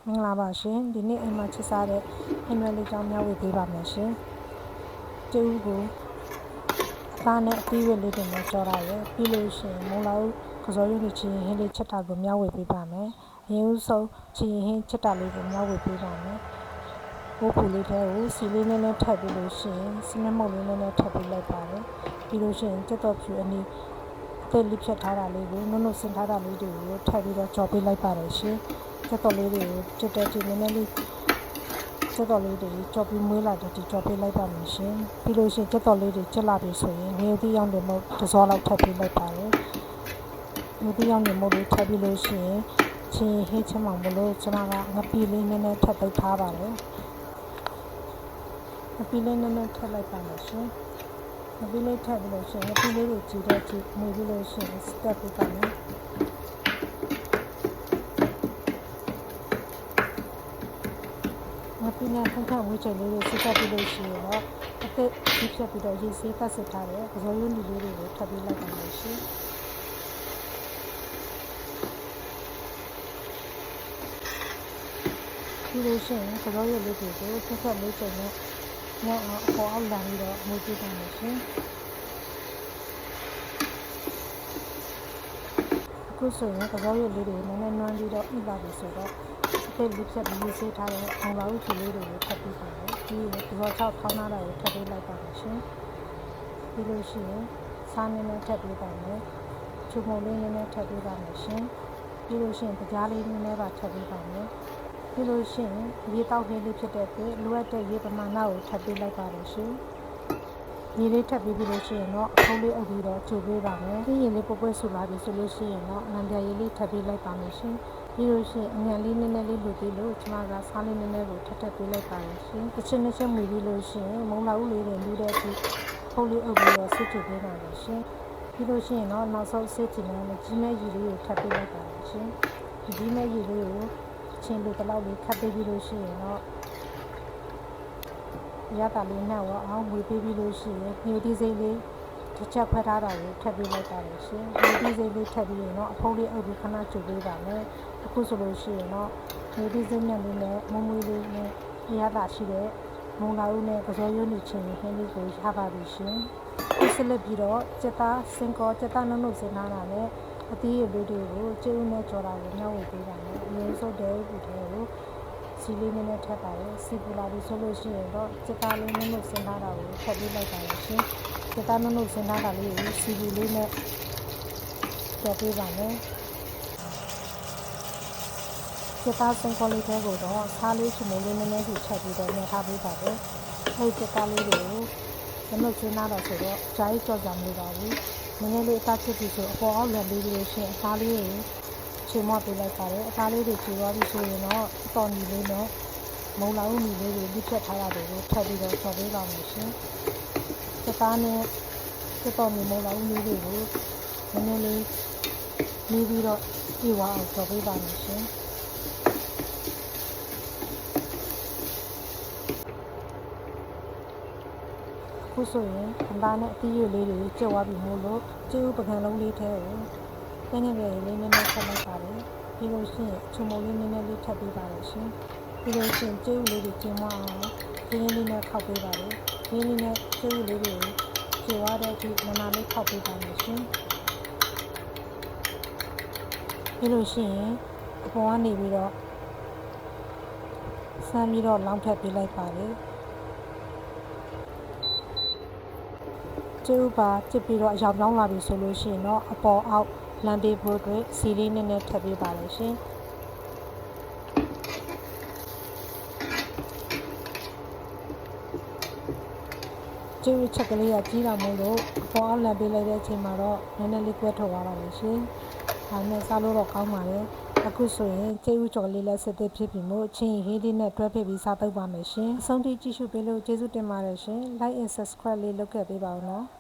မင်္ဂလာပါရှင်ဒီနေ့အိမ်မှာချစ်စားတဲ့ဟင်းရွက်လေးကြောင်းမျှဝေပေးပါမယ်ရှင်ကျူးကိုအသားနဲ့အသီးရွက်လေးတွေနဲ့ကြော်တာရယ်ပြီးလို့ရှိရင်မုံလာဥကစောရွက်နဲ့ချင်ဟင်းလေးချက်တာကိုမျှဝေပေးပါမယ်အရင်ဦးဆုံးချင်ဟင်းချက်တာလေးကိုမျှဝေပေးပါမယ်ဘိုးဖူလေးထဲကိုစီလေးနည်းနည်းထပ်ပြီးလို့ရှိရင်စနစ်မုတ်လေးနည်းနည်းထပ်ပြီးလိုက်ပါတယ်ပြီးလို့ရှိရင်ကြက်တော်ဖြူအနီးအသက်လေးဖြတ်ထားတာလေးကိုနုံနုံဆင်ထားတာလေးတွေကိုထပ်ပြီးတော့ကြော်ပေးလိုက်ပါတယ်ရှင်ကြက်တော်လေးတွေကိုကြက်တဲ့ချင်နည်းနည်းလေးကြက်တော်လေးတွေကြော်ပြီးမွေးလာတဲ့ဒီကြော်ပေးလိုက်ပါမယ်ရှင်ပြီးလို့ရှိရင်ကြက်တော်လေးတွေကျက်လာပြီဆိုရင်ငယ်သီးရောင်တွေမဟုတ်တစ်စောလောက်ထပ်ပေးလိုက်ပါတယ်ငယ်သီးရောင်တွေမဟုတ်လို့ထပ်ပြီးလို့ရှိရင်ချင်းဟင်းချမောင်မလို့ကျွန်မကငပိလေးနည်းနည်းထပ်ပေးထားပါတယ်ငပိလေးနည်းနည်းထပ်လိုက်ပါမယ်ရှင်ငပိလေးထပ်ပြီးလို့ရှိရင်ငပိလေးတွေကြည့်တဲ့ကြည့်မွေးပြီးလို့ရှိရင်စတက်ပေးပါမယ်ငပိနဲ့ခန့်ခန့်ဝေးချင်လေးတွေစစ်တက်ပြီးလို့ရှိရင်တော့အသက်ကြီးဖြတ်ပြီးတော့ရေဆေးပတ်စစ်ထားတဲ့ကစောရွက်လေးတွေကိုထပ်ပေးလိုက်ပါမယ်ရှင်ပြီးလို့ရှိရင်ကစောရွက်လေးတွေကိုခက်ခက်လေးကျုံနဲ့ညောင်းအပေါ်အောက်လာပြီးတော့မွေးကြည့်ပါမယ်ရှင်အခုဆိုရင်ကစောရွက်လေးတွေနည်းနည်းနွမ်းပြီးတော့ဥပါပြီဆိုတော့အသက်လေးဖြတ်ပြီးဆေးထားတဲ့အောင်လာဥချီလေးတွေကိုထပ်ပြီးပါမယ်ပြီးရင်ကစောချောက်ထောင်းထားတာကိုထပ်ပေးလိုက်ပါမယ်ရှင်ပြီးလို့ရှိရင်စားနည်းနည်းထပ်ပေးပါမယ်ချူမုံလေးနည်းနည်းထပ်ပေးပါမယ်ရှင်ပြီးလို့ရှိရင်ကြားလေးနည်းနည်းပါထပ်ပေးပါမယ်ပြီးလို့ရှိရင်ရေတောက်လေးလေးဖြစ်တဲ့အတွက်လိုအပ်တဲ့ရေပမာဏကိုထပ်ပေးလိုက်ပါလို့ရှင်ရေလေးထပ်ပြီးလို့ရှိရင်တော့အထုံးလေးအုပ်ပြီးတော့ချိုပေးပါမယ်ပြီးရင်လေးပွပွဆူလာပြီဆိုလို့ရှိရင်တော့နံပြရေလေးထပ်ပေးလိုက်ပါမယ်ရှင်ပြီးလို့ရှိရင်အငံလေးနည်းနည်းလေးလူပြီးလို့ကျွန်မကစားလေးနည်းနည်းကိုထပ်ထပ်ပေးလိုက်ပါမယ်ရှင်တစ်ချက်နှစ်ချက်မူပြီးလို့ရှိရင်မုံလာဥလေးတွေလူတဲ့အထိဖုံးလေးအုပ်ပြီးတော့ဆွချိပေးပါမယ်ရှင်ပြီးလို့ရှိရင်တော့နောက်ဆုံးစစ်ချင်တဲ့ကြီးမဲ့ရေလေးကိုထပ်ပေးလိုက်ပါမယ်ရှင်ကြီးမဲ့ရေလေးကိုချင်းလိုတလောက်လေးခတ်ပေးပြီးလို့ရှိရင်တော့ရတာလေးနဲ့တော့အောင်ဝေပေးပြီးလို့ရှိရင်ညိုတီးစိမ့်လေးတစ်ချက်ခွဲထားတာကိုထပ်ပေးလိုက်ပါလို့ရှင်ညိုတီးစိမ့်လေးထပ်ပြီးရင်တော့အဖုံးလေးအုပ်ပြီးခဏချုပ်ပေးပါမယ်အခုဆိုလို့ရှိရင်တော့ညိုတီးစိမ့်နဲ့လေးနဲ့မုံမွေးလေးနဲ့ရတာရှိတဲ့မုံလာဦးနဲ့ကစောရွနေချင်းဟင်းလေးကိုရပါပြီရှင်အခုဆက်လက်ပြီးတော့ကြက်သားစင်ကောကြက်သားနုံနုံစင်ထားတာနဲ့အသီးရည်လေးတွေကိုကျုပ်နဲ့ကြော်တာကိုမျှဝေပေးပါမယ်အရင်ဆုံးတဲ့ဒီထဲကိုစီလေးနည်းနည်းထပ်ပါတယ်စီပူလာပြီးဆိုလို့ရှိရင်တော့ကြက်သားလေးနုံနုံစင်ထားတာကိုထပ်ပေးလိုက်ပါလို့ရှင်ကြက်သားနုံနုံစင်ထားတာလေးကိုစီပူလေးနဲ့ကြော်ပေးပါမယ်ကြက်သားစင်ကောလေးထဲကိုတော့စားလေးချမုံလေးနည်းနည်းစီချက်ပြီးတော့ညှထားပေးပါတယ်အဲ့ကြက်သားလေးတွေကိုနုံနုံစင်ထားတာဆိုတော့ဂျာကြီးကြော်ကြမလို့ပါဘူးနည်းနည်းလေးအသားချစ်ပြီးဆိုအပေါ်အောက်လက်လေးလို့ရှိရင်အသားလေးကိုချေမော့ပေးလိုက်ပါတယ်အသားလေးတွေချေသွားပြီဆိုရင်တော့အတော်ညီလေးနဲ့မုံလာဥညီလေးတွေလိဖြတ်ထားတာတွေကိုထပ်ပြီးတော့ကြော်ပေးပါမယ်ရှင်စသားနဲ့စတော်ညီမုံလာဥလေးတွေကိုနည်းနည်းလေးလေးပြီးတော့ပြေဝအောင်ကြော်ပေးပါမယ်ရှင်ခုဆိုရင်အသားနဲ့အသီးရွက်လေးတွေကျက်သွားပြီမို့လို့ကျူးပကံလုံးလေးထဲကိုငယ်ငယ်လေးနည်းနည်းထပ်လိုက်ပါတယ်ပြီးလို့ရှိရင်ချုံမုံလေးနည်းနည်းလေးထပ်ပေးပါလို့ရှင်ပြီးလို့ရှိရင်ကျူးလေးတွေကျင်းမအောင်ရင်းလေးနဲ့ခောက်ပေးပါတယ်ရင်းလေးနဲ့ကျူးလေးတွေကျသွားတဲ့အထိနနာလေးခောက်ပေးပါလို့ရှင်ပြီးလို့ရှိရင်အပေါ်ကနေပြီးတော့ဆမ်းပြီးတော့လောင်းထပ်ပေးလိုက်ပါတယ်ကျူးပါကျစ်ပြီးတော့အယောင်ပြောင်းလာပြီဆိုလို့ရှိရင်တော့အပေါ်အောက်လမ်းပေးဖို့အတွက်စီလေးနည်းနည်းထပ်ပေးပါလို့ရှင်ကျူးချက်ကလေးကကြီးတာမို့လို့အပေါ်အောက်လမ်းပေးလိုက်တဲ့အချိန်မှာတော့နည်းနည်းလေးကွဲထုတ်သွားပါလို့ရှင်ဒါနဲ့စားလို့တော့ကောင်းပါတယ်အခုဆိုရင်ကျူးချော်လေးလည်းစစ်သေးဖြစ်ပြီမို့ချင်းဟင်းလေးနဲ့တွဲဖိပြီးစားသုံးပါမယ်ရှင်အဆုံးထိကြည့်ရှုပေးလို့ကျေးဇူးတင်ပါတယ်ရှင် like and subscribe လေးလုပ်ခဲ့ပေးပါဦးနော်